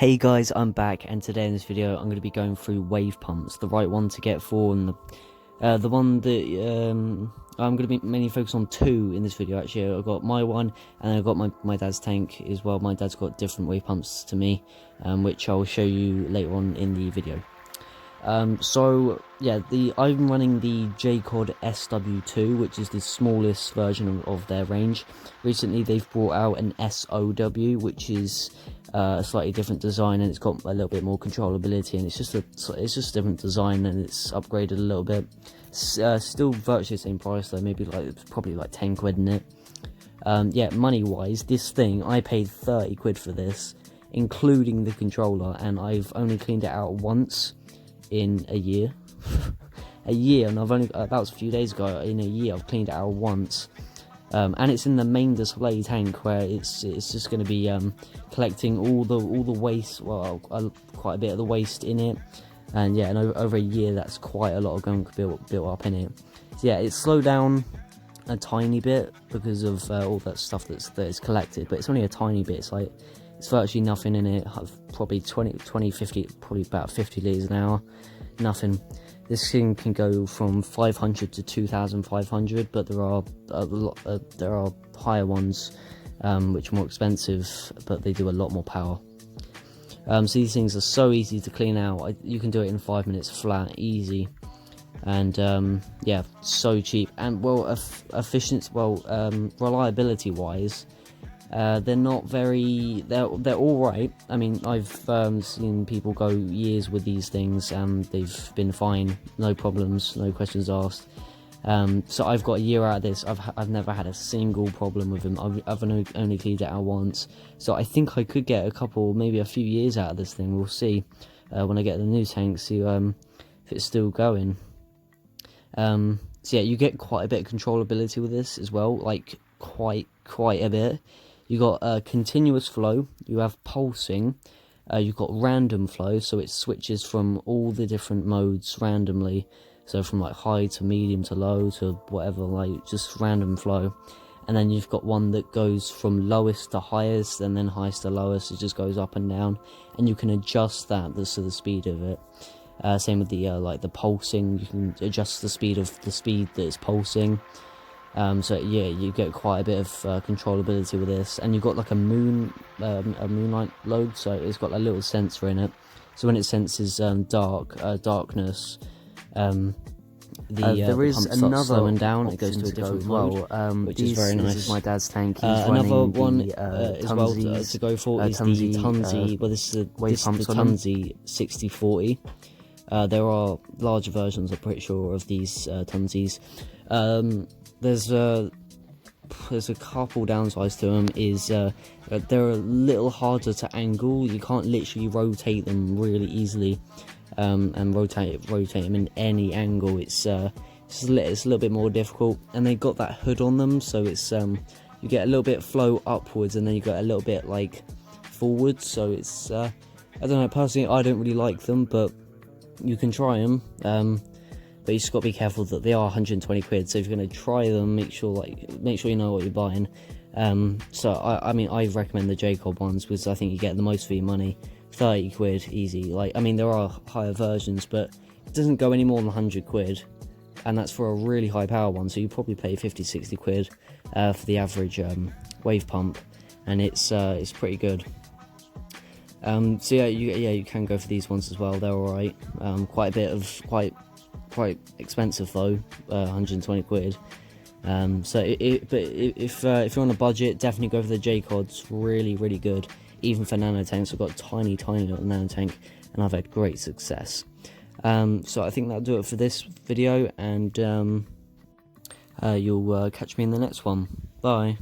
Hey guys, I'm back, and today in this video I'm going to be going through wave pumps, the right one to get for, and the one that I'm going to be mainly focused on two in this video. Actually, I've got my one, and I've got my dad's tank as well. My dad's got different wave pumps to me, which I'll show you later on in the video. So yeah, I'm running the JCOD SW2, which is the smallest version of their range. Recently they've brought out an SOW, which is a slightly different design, and it's got a little bit more controllability, and it's just a different design, and it's upgraded a little bit. Still virtually the same price though, maybe probably like 10 quid in it. Yeah, money wise, this thing I paid 30 quid for this, including the controller, and I've only cleaned it out once in a year. And I've only that was a few days ago. In a year I've cleaned it out once, and it's in the main display tank, where it's just going to be collecting all the waste, well, quite a bit of the waste in it. And yeah, and over a year that's quite a lot of gunk built up in it. So yeah, it's slowed down a tiny bit because of all that stuff that is collected, but it's only a tiny bit. It's virtually nothing in it. Probably 50, probably about 50 litres an hour. Nothing. This thing can go from 500 to 2,500, but there are higher ones which are more expensive, but they do a lot more power. So these things are so easy to clean out. You can do it in 5 minutes flat, easy, and yeah, so cheap, and well, reliability wise, they're not very, they're all right. I mean, I've seen people go years with these things and they've been fine, no problems, no questions asked. So I've got a year out of this. I've never had a single problem with them. I've only cleaned it out once, so I think I could get a couple, maybe a few years out of this thing. We'll see when I get the new tank, see if it's still going. So yeah, you get quite a bit of controllability with this as well, like quite a bit. You got continuous flow, you have pulsing, you've got random flow, so it switches from all the different modes randomly, so from like high to medium to low to whatever, like just random flow. And then you've got one that goes from lowest to highest, and then highest to lowest. It just goes up and down, and you can adjust that to the speed of it. Same with the like the pulsing, you can adjust the speed that it's pulsing. So yeah, you get quite a bit of controllability with this, and you've got like a moonlight load, so it's got a little sensor in it. So when it senses darkness, there is another slowing down. It goes to a different mode, which is very nice. This is my dad's tank. Another one as well to go for is the Tunzi. Well, this is the Tunzi 6040. There are larger versions, I'm pretty sure, of these Tunzis. There's a couple downsides to them. Is they're a little harder to angle. You can't literally rotate them really easily, and rotate them in any angle. It's a little bit more difficult, and they got that hood on them, so it's you get a little bit flow upwards, and then you get a little bit like forwards. So it's I don't know. Personally, I don't really like them, but you can try them. But you just got to be careful that they are 120 quid. So if you're going to try them, make sure you know what you're buying. So I mean, I recommend the JCOD ones because I think you get the most for your money. 30 quid, easy. Like, I mean, there are higher versions, but it doesn't go any more than 100 quid, and that's for a really high power one. So you probably pay 50-60 quid for the average wave pump, and it's pretty good. So yeah, you can go for these ones as well. They're all right. Quite a bit of quite expensive though, 120 quid. So if you're on a budget, definitely go for the JCODs. Really good, even for nano tanks. I've got a tiny little nano tank, and I've had great success. So I think that'll do it for this video, and you'll catch me in the next one. Bye.